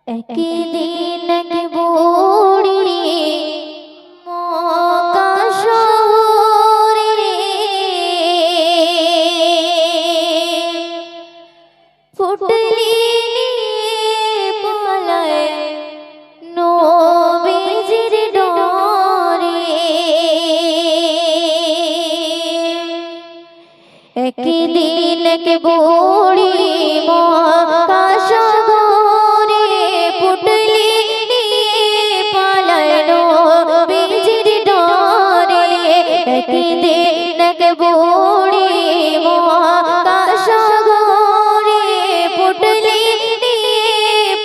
একদিন এক বুড়ি মক্কা শহরে ফুটলি পালায় নবীজির ডরে। একদিন এক বুড়ি মক্কা শহরে ফুটলি পালায় নবীজির ডরে। একদিন এক বুড়ি মক্কা শহরে ফুটলি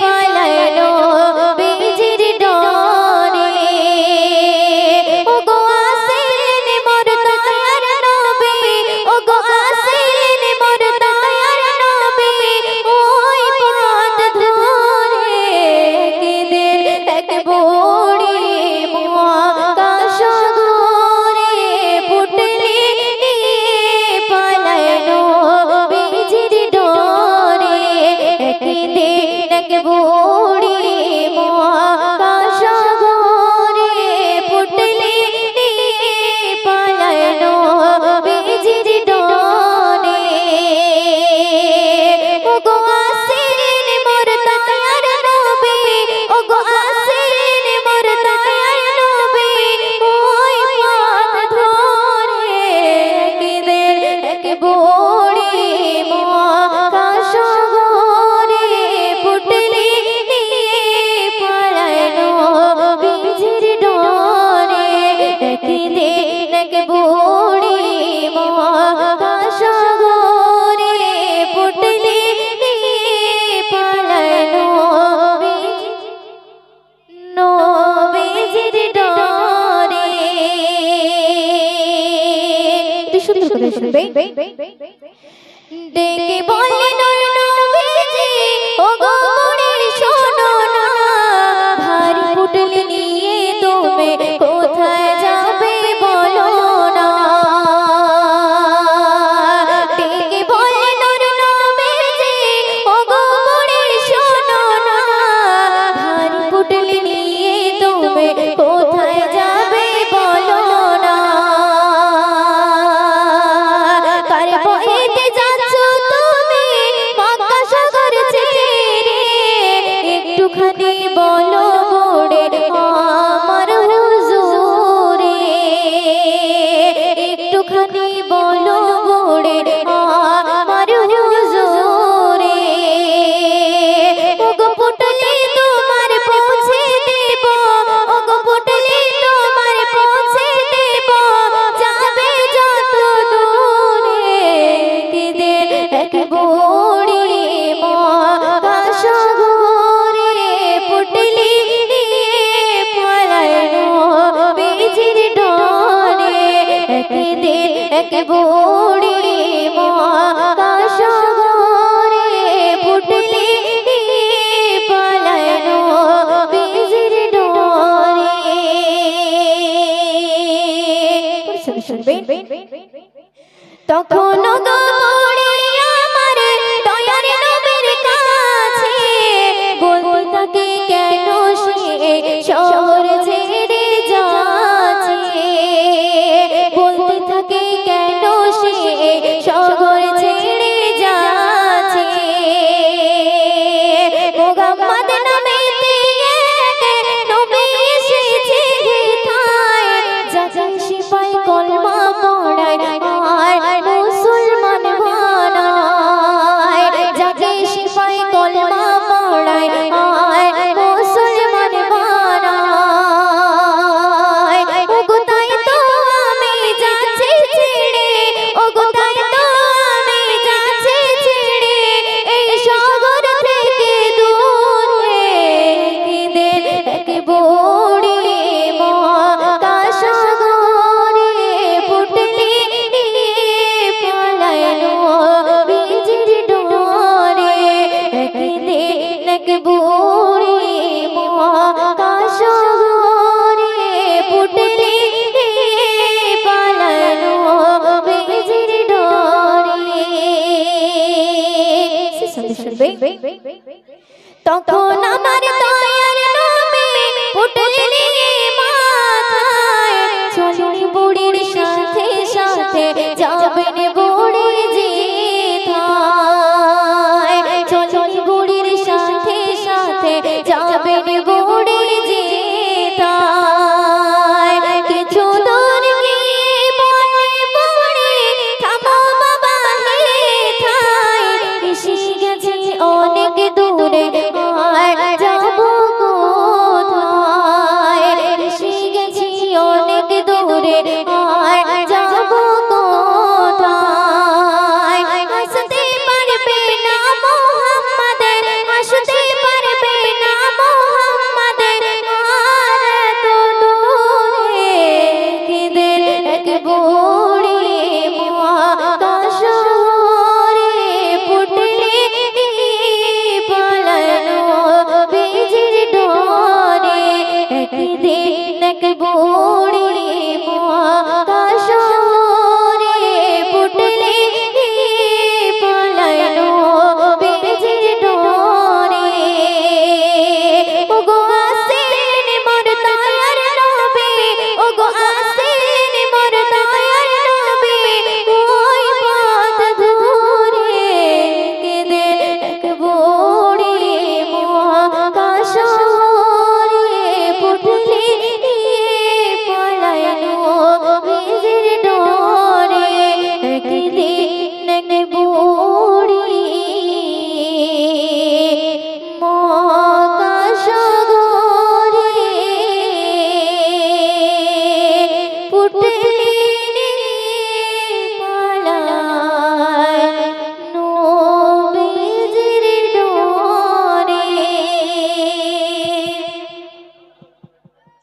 পালায় নবীজির ডরে। ওগো আসেন মোর দয়ার নবী, ওগো আসেন মোর দয়ার নবী, ওই পথ ধরে। একদিন এক বুড়ি মক্কা শহরে ফুটলি পালায় নবীজির ডরে। একদিন এক বুড়ি মক্কা শহরে ফুটলি পালায় নবীজির ডরে। ওগো আসেন মোর দয়ার নবী, ওগো আসেন মোর দয়ার নবী, ওই পথ ধরে। একদিন এক বুড়ি মক্কা শহরে ফুটলি পালায় নবীজির ডরে। একদিন এক বুড়ি মক্কা শহরে ফুটলি পালায় নবীজির ডরে। একটু সুন্দর করে শুনবে। ডেকে বললেন নবীজি, ওগো বুড়ি শোনো না, ভারী পুটলি নিয়ে তুমি কোথায় যাবে বলো না। ডেকে বললেন নবীজি, ওগো বুড়ি শোনো না, ভারী পুটলি নিয়ে তুমি কোথায় যাবে বলো না। কার ভয়েতে যাচ্ছ তুমি মক্কা শহর ছেড়ে, একটুখানি বলো মোরে আমার হুজুরে, একটুখানি বলো মোরে আমার হুজুরে। ওগো পুটলি তোমার পৌঁছে দেব, ওগো পুটলি তোমার পৌঁছে দেব, যাবে যত দূরে। একদিন এক বুড়ি মক্কা শহরে ফুটলি পালায় নবীজির ডরে। একদিন এক বুড়ি মক্কা শহরে ফুটলি পালায় নবীজির ডরে। তখন গো বুড়ি আমার দয়ার নবীর কাছে বলতে থাকে কেন সে শহর ছেড়ে যাচ্ছে, বলতে থাকে কেন সে শহর ছেড়ে যাচ্ছে। মুহাম্মদ নামেতে এক নবী এসেছে হেথায়, যাকে সিপাই কলমা পড়ায় আর মুসলমান বানায়, যাকে সিপাই কলমা পড়ায় আর মুসলমান বানায়। ওগো তাই তো আমি যাচ্ছি ছেড়ে, ওগো তাই তো আমি যাচ্ছি ছেড়ে, এই শহর থেকে দূরে। একদিন এক বুড়ি মক্কা শহরে ফুটলি পালায় নবীজির ডরে। একদিন এক বুড়ি মক্কা শহরে ফুটলি পালায় নবীজির ডরে। শুনবে। তখন আমার